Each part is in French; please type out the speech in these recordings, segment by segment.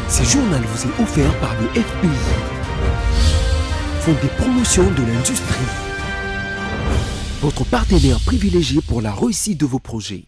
Ce journal vous est offert par le FPI, Fonds des promotions de l'industrie, votre partenaire privilégié pour la réussite de vos projets.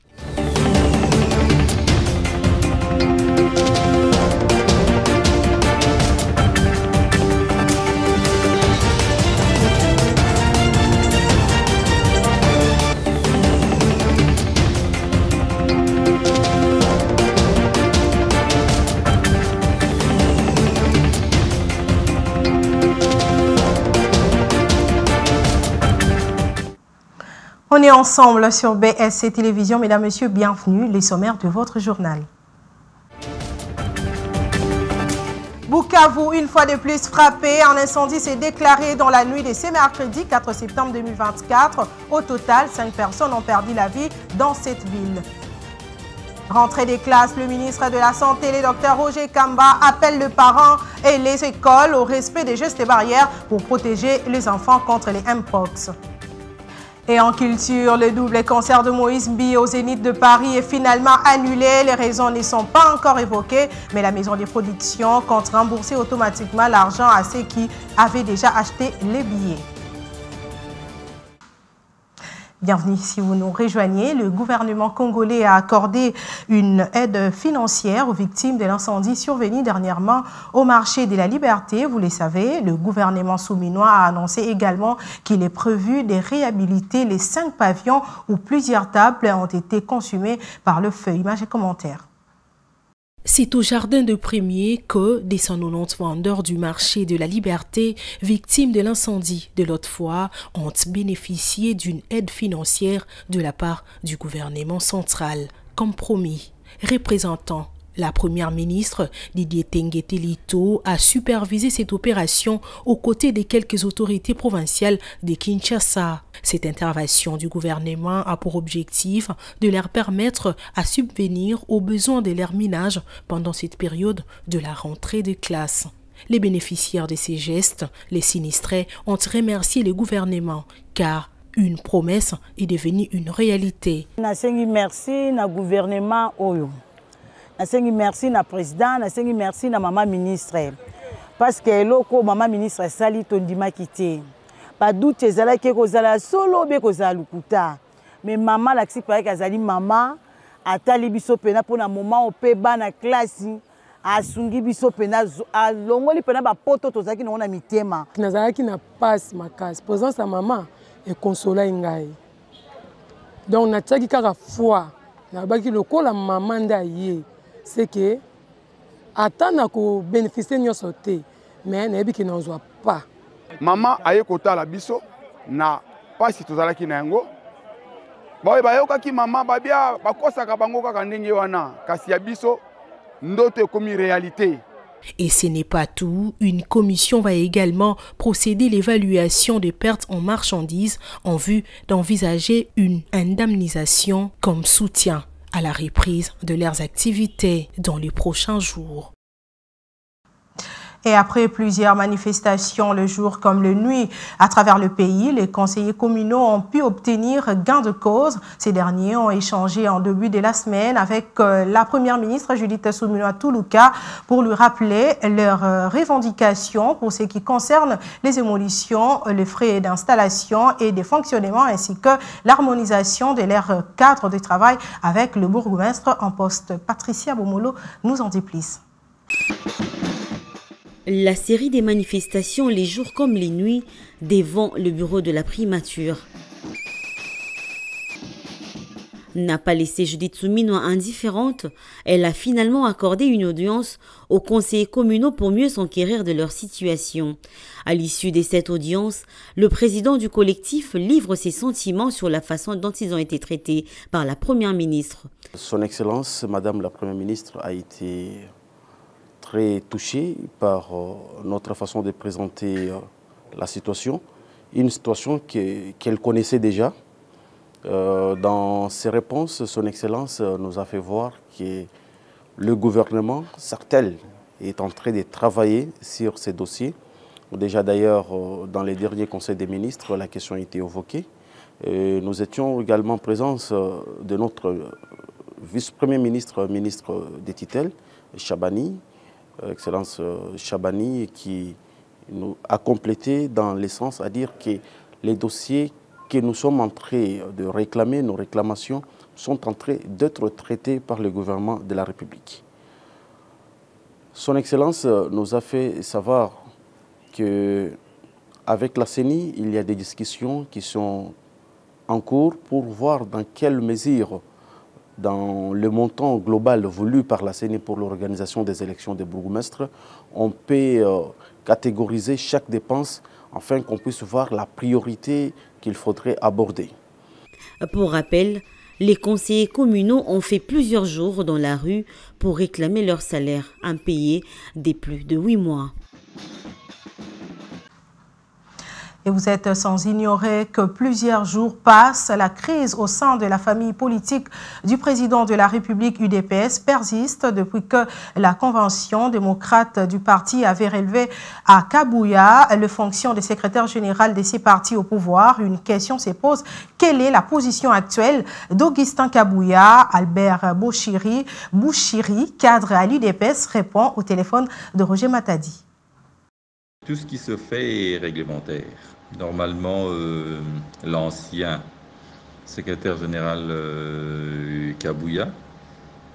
On est ensemble sur BSC Télévision. Mesdames, Messieurs, bienvenue. Les sommaires de votre journal. Bukavu, une fois de plus frappé. Un incendie s'est déclaré dans la nuit de ce mercredi 4 septembre 2024. Au total, 5 personnes ont perdu la vie dans cette ville. Rentrée des classes, le ministre de la Santé, le docteur Roger Kamba, appelle les parents et les écoles au respect des gestes barrières pour protéger les enfants contre les Mpox. Et en culture, le double concert de Moïse Mbi au Zénith de Paris est finalement annulé. Les raisons ne sont pas encore évoquées, mais la maison des productions compte rembourser automatiquement l'argent à ceux qui avaient déjà acheté les billets. Bienvenue si vous nous rejoignez. Le gouvernement congolais a accordé une aide financière aux victimes de l'incendie survenu dernièrement au marché de la Liberté. Vous le savez, le gouvernement souminois a annoncé également qu'il est prévu de réhabiliter les 5 pavillons où plusieurs tables ont été consumées par le feu. Images et commentaires. C'est au jardin de Premier que des 190 vendeurs du marché de la Liberté, victimes de l'incendie de l'autre fois, ont bénéficié d'une aide financière de la part du gouvernement central. Comme promis, représentant la première ministre Didier Tenguete Lito a supervisé cette opération aux côtés de quelques autorités provinciales de Kinshasa. Cette intervention du gouvernement a pour objectif de leur permettre à subvenir aux besoins de leur ménage pendant cette période de la rentrée des classes. Les bénéficiaires de ces gestes, les sinistrés, ont remercié le gouvernement car une promesse est devenue une réalité. Merci au gouvernement. Merci na président, merci na maman ministre. Parce que loko maman ministre sali tondima kité. Pas doute ezala ke kozala solo be kozala lukuta. Mais maman la ksipare kazali maman atali biso pena pona moment ope bana classe asungi biso pena alongoli pena ba poto tozaki na mitema. Nazalaki na passe makasi. Présence à maman et consola ngai. Donc na tsaki kaka foi na baki lokola maman ndaye. C'est que attendre qu'on bénéficie de notre sauté, mais nous n'en avons pas. Maman aye kota la biso na pasi tozala ki na yango. Ba yoka ki maman ba bia ba kosa ka bango ka ndenge wana kasi ya biso ndoto komi réalité. Et ce n'est pas tout, une commission va également procéder à l'évaluation des pertes en marchandises en vue d'envisager une indemnisation comme soutien à la reprise de leurs activités dans les prochains jours. Et après plusieurs manifestations le jour comme le nuit à travers le pays, les conseillers communaux ont pu obtenir gain de cause. Ces derniers ont échangé en début de la semaine avec la première ministre Judith Suminwa Tuluka pour lui rappeler leurs revendications pour ce qui concerne les émolitions, les frais d'installation et de fonctionnement ainsi que l'harmonisation de leur cadre de travail avec le bourgmestre en poste. Patricia Bomolo nous en dit plus. La série des manifestations les jours comme les nuits devant le bureau de la primature n'a pas laissé Judith Suminwa indifférente. Elle a finalement accordé une audience aux conseillers communaux pour mieux s'enquérir de leur situation. À l'issue de cette audience, le président du collectif livre ses sentiments sur la façon dont ils ont été traités par la première ministre. Son Excellence, Madame la Première ministre, a été très touchée par notre façon de présenter la situation. Une situation qu'elle connaissait déjà. Dans ses réponses, Son Excellence nous a fait voir que le gouvernement, certes, est en train de travailler sur ces dossiers. Déjà d'ailleurs, dans les derniers conseils des ministres, la question a été évoquée. Et nous étions également en présence de notre vice-premier ministre, ministre des Tutelles, Chabani, Excellence Chabani, qui nous a complété dans l'essence à dire que les dossiers que nous sommes en train de réclamer, nos réclamations, sont en train d'être traités par le gouvernement de la République. Son Excellence nous a fait savoir qu'avec la CENI, il y a des discussions qui sont en cours pour voir dans quelle mesure, dans le montant global voulu par la CENI pour l'organisation des élections des bourgmestres, on peut catégoriser chaque dépense afin qu'on puisse voir la priorité qu'il faudrait aborder. Pour rappel, les conseillers communaux ont fait plusieurs jours dans la rue pour réclamer leur salaire impayé des plus de 8 mois. Et vous êtes sans ignorer que plusieurs jours passent, la crise au sein de la famille politique du président de la République UDPS persiste depuis que la convention démocrate du parti avait relevé à Kabouya la fonction de secrétaire général de ces partis au pouvoir. Une question se pose: quelle est la position actuelle d'Augustin Kabouya? Albert Bouchiri, cadre à l'UDPS, répond au téléphone de Roger Matadi. Tout ce qui se fait est réglementaire. Normalement, l'ancien secrétaire général Kabouya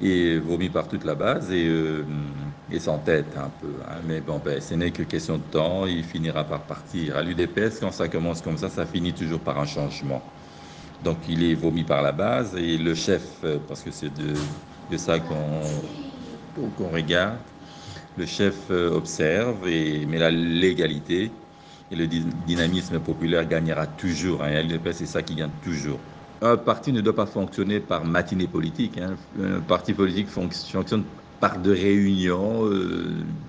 est vomi par toute la base et s'entête un peu. Hein. Mais bon, ce n'est que question de temps, il finira par partir. À l'UDPS, quand ça commence comme ça finit toujours par un changement. Donc il est vomi par la base et le chef, parce que c'est de ça qu'on regarde, le chef observe, mais la légalité et le dynamisme populaire gagnera toujours. Hein. C'est ça qui gagne toujours. Un parti ne doit pas fonctionner par matinée politique. Hein. Un parti politique fonctionne par de réunions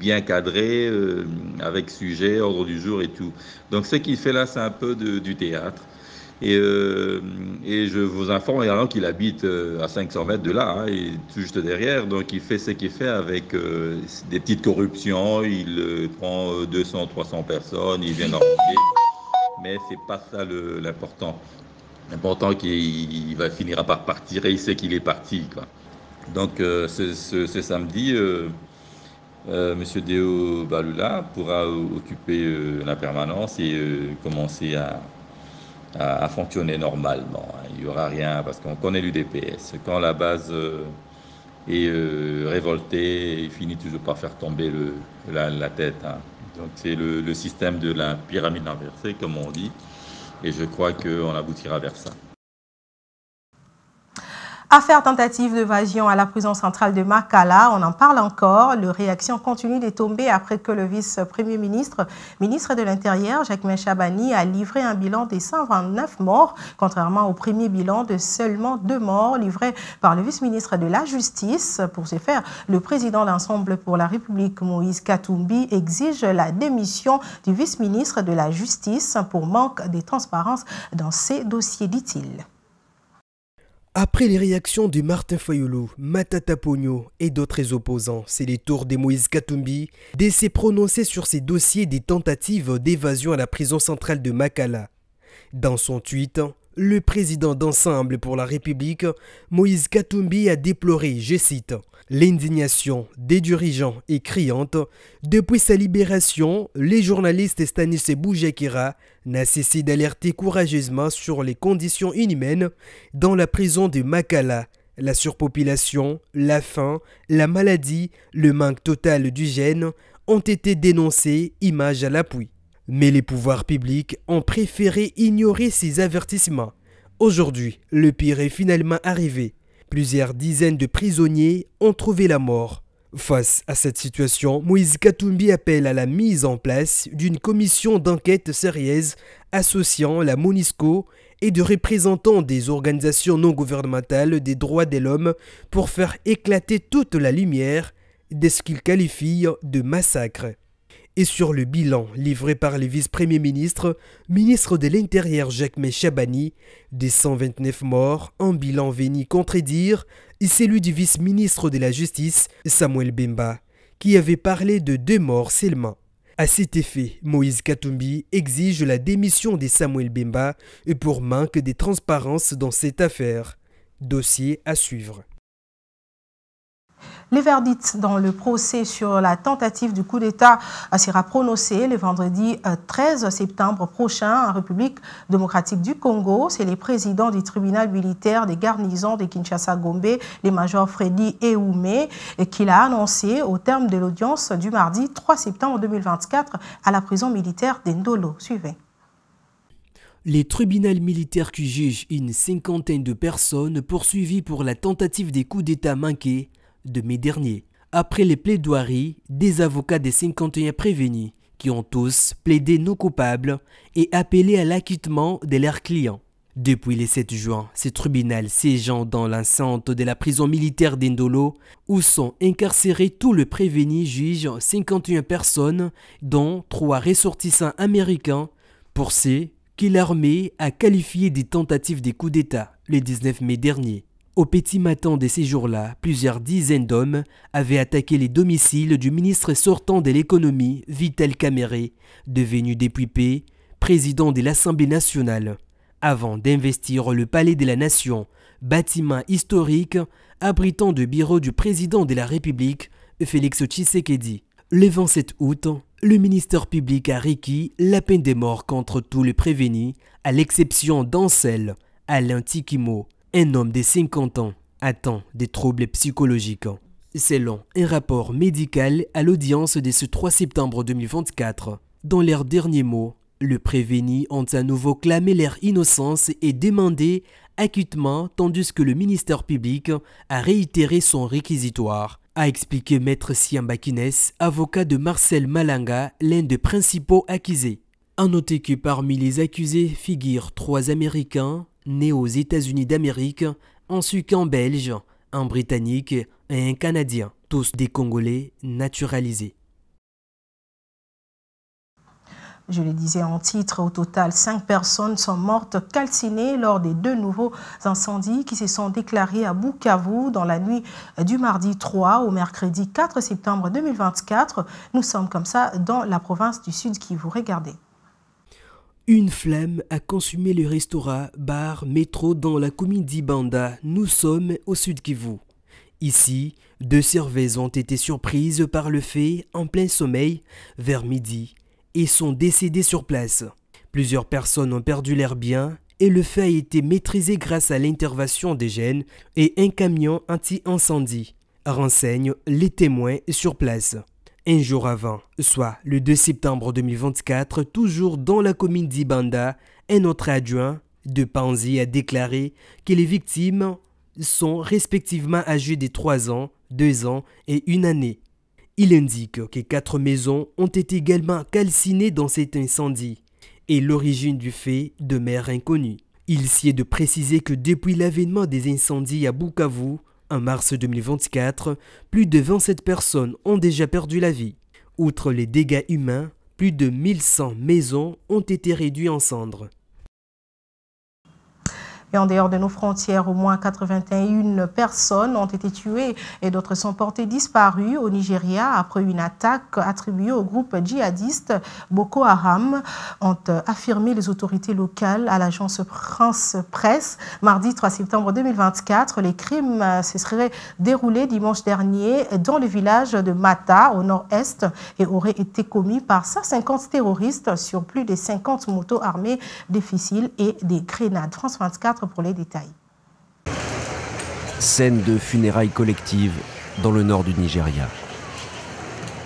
bien cadrées, avec sujet, ordre du jour et tout. Donc ce qu'il fait là, c'est un peu du théâtre. Et je vous informe également qu'il habite à 500 mètres de là, hein, et tout juste derrière. Donc il fait ce qu'il fait avec des petites corruptions. Il prend 200, 300 personnes, il vient arranger. Mais c'est pas ça l'important. L'important qu'il finira par partir et il sait qu'il est parti, quoi. Donc ce samedi, M. Deo Balula pourra occuper la permanence et commencer à fonctionner normalement. Il n'y aura rien, parce qu'on connaît l'UDPS. Quand la base est révoltée, il finit toujours par faire tomber la tête. Hein. Donc c'est le système de la pyramide inversée, comme on dit, et je crois qu'on aboutira vers ça. Affaire tentative d'évasion à la prison centrale de Makala, on en parle encore. La réaction continue de tomber après que le vice-premier ministre de l'Intérieur, Jacques Chabani, a livré un bilan de 129 morts, contrairement au premier bilan de seulement 2 morts livré par le vice-ministre de la Justice. Pour ce faire, le président d'Ensemble pour la République, Moïse Katumbi, exige la démission du vice-ministre de la Justice pour manque de transparence dans ces dossiers, dit-il. Après les réactions de Martin Fayulu, Matata Pogno et d'autres opposants, c'est le tour de Moïse Katumbi de se prononcer sur ces dossiers des tentatives d'évasion à la prison centrale de Makala. Dans son tweet, le président d'Ensemble pour la République, Moïse Katumbi, a déploré, je cite, « l'indignation des dirigeants et criantes. Depuis sa libération, les journalistes Stanis Boujakira n'a cessé d'alerter courageusement sur les conditions inhumaines dans la prison de Makala, la surpopulation, la faim, la maladie, le manque total d'hygiène ont été dénoncés, images à l'appui. Mais les pouvoirs publics ont préféré ignorer ces avertissements. Aujourd'hui, le pire est finalement arrivé. Plusieurs dizaines de prisonniers ont trouvé la mort. Face à cette situation, Moïse Katumbi appelle à la mise en place d'une commission d'enquête sérieuse associant la MONUSCO et de représentants des organisations non gouvernementales des droits de l'homme pour faire éclater toute la lumière de ce qu'il qualifie de massacre. Et sur le bilan livré par le vice-premier ministre de l'Intérieur Jacques Chabani, des 129 morts, un bilan venu contredire celui du vice-ministre de la Justice, Samuel Bemba, qui avait parlé de 2 morts seulement. À cet effet, Moïse Katumbi exige la démission de Samuel Bemba pour manque de transparence dans cette affaire. Dossier à suivre. Les verdicts dans le procès sur la tentative du coup d'État sera prononcé le vendredi 13 septembre prochain en République démocratique du Congo. C'est les présidents du tribunal militaire des garnisons de Kinshasa-Gombe, les majors Freddy Eoumé, qui l'a annoncé au terme de l'audience du mardi 3 septembre 2024 à la prison militaire d'Endolo. Suivez. Les tribunaux militaires qui jugent une cinquantaine de personnes poursuivies pour la tentative des coups d'État manqués de mai dernier. Après les plaidoiries des avocats des 51 prévenus qui ont tous plaidé non coupables et appelé à l'acquittement de leurs clients. Depuis le 7 juin, ces tribunaux siégeant dans l'enceinte de la prison militaire d'Endolo où sont incarcérés tous les prévenus jugent 51 personnes dont 3 ressortissants américains pour ces que l'armée a qualifié des tentatives de coups d'État le 19 mai dernier. Au petit matin de ces jours-là, plusieurs dizaines d'hommes avaient attaqué les domiciles du ministre sortant de l'économie, Vital Kamerhe, devenu député, président de l'Assemblée nationale, avant d'investir le Palais de la Nation, bâtiment historique abritant le bureau du président de la République, Félix Tshisekedi. Le 27 août, le ministère public a requis la peine de mort contre tous les prévenus, à l'exception d'Ancel, Alain Tikimo, un homme de 50 ans, atteint des troubles psychologiques. Selon un rapport médical à l'audience de ce 3 septembre 2024, dans leurs derniers mots, les prévenus ont à nouveau clamé leur innocence et demandé acquittement, tandis que le ministère public a réitéré son réquisitoire, a expliqué Maître Siambakines, avocat de Marcel Malanga, l'un des principaux accusés. À noter que parmi les accusés figurent 3 Américains nés aux États-Unis d'Amérique, ainsi qu'un Belge, un Britannique et un Canadien, tous des Congolais naturalisés. Je le disais en titre, au total, 5 personnes sont mortes calcinées lors des 2 nouveaux incendies qui se sont déclarés à Bukavu dans la nuit du mardi 3 au mercredi 4 septembre 2024. Nous sommes comme ça dans la province du Sud Kivu. Regardez. Une flamme a consumé le restaurant, bar, métro dans la commune d'Ibanda. Nous sommes au Sud Kivu. Ici, 2 serveuses ont été surprises par le feu en plein sommeil vers midi et sont décédées sur place. Plusieurs personnes ont perdu leurs biens et le feu a été maîtrisé grâce à l'intervention des jeunes et un camion anti-incendie, renseignent les témoins sur place. Un jour avant, soit le 2 septembre 2024, toujours dans la commune d'Ibanda, un autre adjoint de Panzi a déclaré que les victimes sont respectivement âgées de 3 ans, 2 ans et 1 année. Il indique que 4 maisons ont été également calcinées dans cet incendie et l'origine du fait demeure inconnue. Il s'y est de préciser que depuis l'avènement des incendies à Bukavu, en mars 2024, plus de 27 personnes ont déjà perdu la vie. Outre les dégâts humains, plus de 1100 maisons ont été réduites en cendres. Et en dehors de nos frontières, au moins 81 personnes ont été tuées et d'autres sont portées disparues au Nigeria après une attaque attribuée au groupe djihadiste Boko Haram, ont affirmé les autorités locales à l'agence France Presse. Mardi 3 septembre 2024, les crimes se seraient déroulés dimanche dernier dans le village de Mata, au nord-est, et auraient été commis par 150 terroristes sur plus de 50 motos armées, des fusiles et des grenades. France 24 pour les détails. Scène de funérailles collectives dans le nord du Nigeria.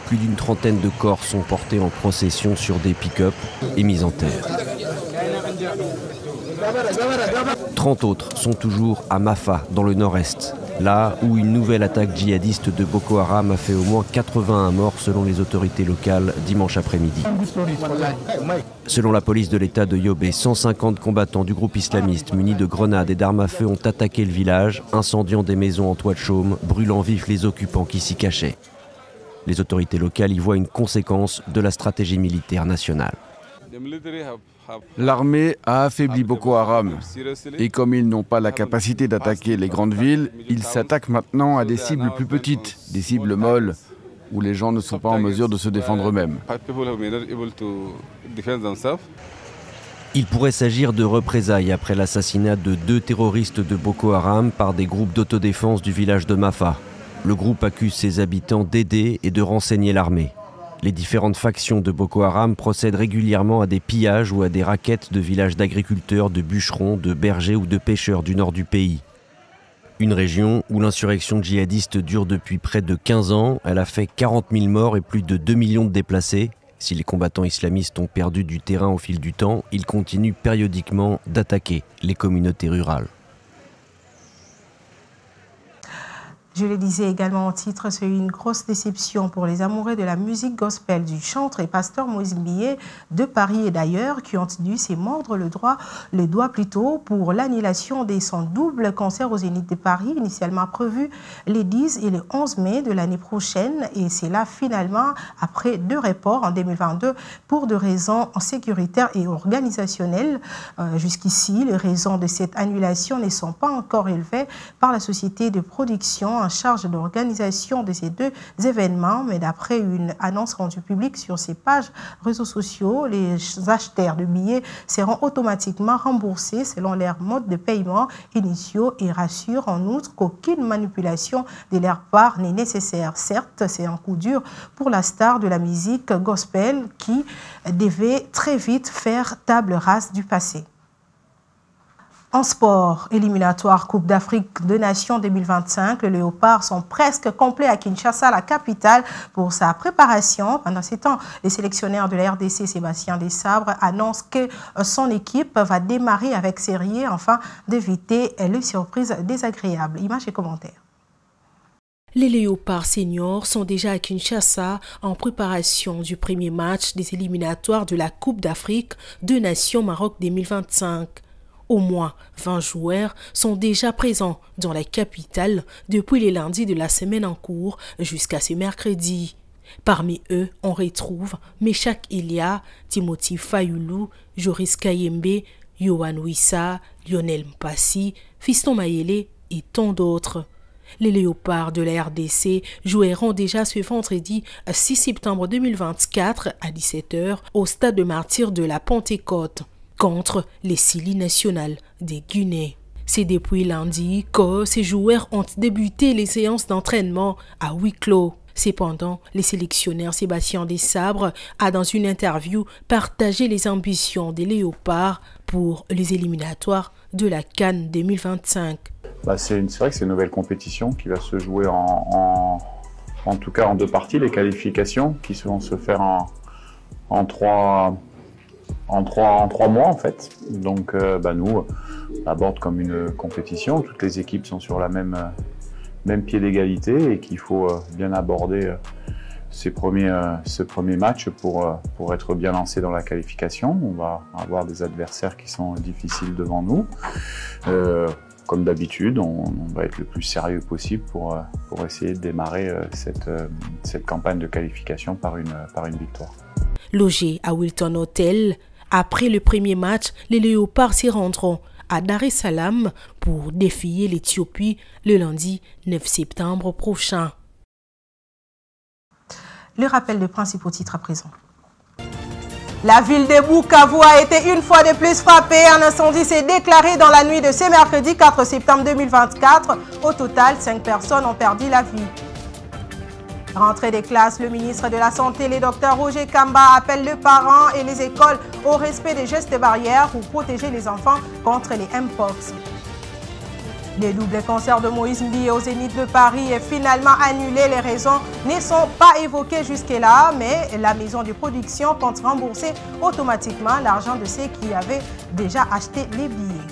Plus d'une trentaine de corps sont portés en procession sur des pick-up et mis en terre. 30 autres sont toujours à Mafa, dans le nord-est, là où une nouvelle attaque djihadiste de Boko Haram a fait au moins 81 morts selon les autorités locales dimanche après-midi. Selon la police de l'État de Yobe, 150 combattants du groupe islamiste munis de grenades et d'armes à feu ont attaqué le village, incendiant des maisons en toit de chaume, brûlant vifs les occupants qui s'y cachaient. Les autorités locales y voient une conséquence de la stratégie militaire nationale. L'armée a affaibli Boko Haram et comme ils n'ont pas la capacité d'attaquer les grandes villes, ils s'attaquent maintenant à des cibles plus petites, des cibles molles, où les gens ne sont pas en mesure de se défendre eux-mêmes. Il pourrait s'agir de représailles après l'assassinat de 2 terroristes de Boko Haram par des groupes d'autodéfense du village de Mafa. Le groupe accuse ses habitants d'aider et de renseigner l'armée. Les différentes factions de Boko Haram procèdent régulièrement à des pillages ou à des raquettes de villages d'agriculteurs, de bûcherons, de bergers ou de pêcheurs du nord du pays. Une région où l'insurrection djihadiste dure depuis près de 15 ans. Elle a fait 40 000 morts et plus de 2 millions de déplacés. Si les combattants islamistes ont perdu du terrain au fil du temps, ils continuent périodiquement d'attaquer les communautés rurales. Je le disais également en titre, c'est une grosse déception pour les amoureux de la musique gospel du chanteur et pasteur Moïse Mbié de Paris et d'ailleurs qui ont dû se mordre le doigt plutôt pour l'annulation de son double concert au Zénith de Paris, initialement prévu les 10 et le 11 mai de l'année prochaine. Et c'est là finalement, après 2 reports en 2022, pour des raisons sécuritaires et organisationnelles. Jusqu'ici, les raisons de cette annulation ne sont pas encore élevées par la société de production en charge de l'organisation de ces 2 événements, mais d'après une annonce rendue publique sur ses pages réseaux sociaux, les acheteurs de billets seront automatiquement remboursés selon leur mode de paiement initiaux et rassurent en outre qu'aucune manipulation de leur part n'est nécessaire. Certes, c'est un coup dur pour la star de la musique gospel qui devait très vite faire table rase du passé. En sport, éliminatoire Coupe d'Afrique des Nations 2025, les Léopards sont presque complets à Kinshasa, la capitale, pour sa préparation. Pendant ces temps, les sélectionneurs de la RDC, Sébastien Desabre, annoncent que son équipe va démarrer avec sérieux afin d'éviter les surprises désagréables. Images et commentaires. Les Léopards seniors sont déjà à Kinshasa en préparation du premier match des éliminatoires de la Coupe d'Afrique des Nations Maroc 2025. Au moins 20 joueurs sont déjà présents dans la capitale depuis les lundis de la semaine en cours jusqu'à ce mercredi. Parmi eux, on retrouve Meshak Elia, Timothy Fayoulou, Joris Kayembe, Yohan Wissa, Lionel Mpassi, Fiston Mayele et tant d'autres. Les Léopards de la RDC joueront déjà ce vendredi 6 septembre 2024 à 17 h au stade de Martyrs de la Pentecôte contre les Sili nationales des Guinée. C'est depuis lundi que ces joueurs ont débuté les séances d'entraînement à huis clos. Cependant, les sélectionneurs Sébastien Desabre a dans une interview partagé les ambitions des Léopards pour les éliminatoires de la CAN 2025. C'est vrai que c'est une nouvelle compétition qui va se jouer en tout cas en 2 parties, les qualifications qui vont se faire en 3 mois en fait. Donc nous, on aborde comme une compétition. Toutes les équipes sont sur la même pied d'égalité et qu'il faut bien aborder ce premier match pour être bien lancé dans la qualification. On va avoir des adversaires qui sont difficiles devant nous. Comme d'habitude, on va être le plus sérieux possible pour essayer de démarrer cette campagne de qualification par une victoire. Logés à Wilton Hotel, après le premier match, les Léopards s'y rendront à Dar es Salaam pour défier l'Éthiopie le lundi 9 septembre prochain. Le rappel des principaux titres à présent. La ville de Bukavu a été une fois de plus frappée. Un incendie s'est déclaré dans la nuit de ce mercredi 4 septembre 2024. Au total, 5 personnes ont perdu la vie. Rentrée des classes, le ministre de la Santé, le Dr Roger Kamba, appelle les parents et les écoles au respect des gestes barrières pour protéger les enfants contre les Mpox. Le double concert de Moïse Mbié au Zénith de Paris est finalement annulé. Les raisons ne sont pas évoquées jusque-là, mais la maison de production compte rembourser automatiquement l'argent de ceux qui avaient déjà acheté les billets.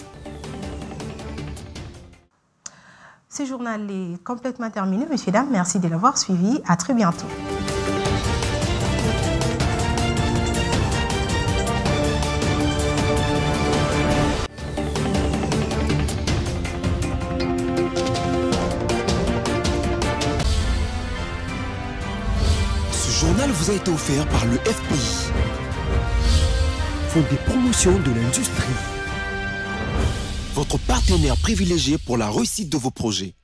Ce journal est complètement terminé. Messieurs, dames, merci de l'avoir suivi. À très bientôt. Ce journal vous a été offert par le FPI, Fonds de promotion de l'industrie, votre partenaire privilégié pour la réussite de vos projets.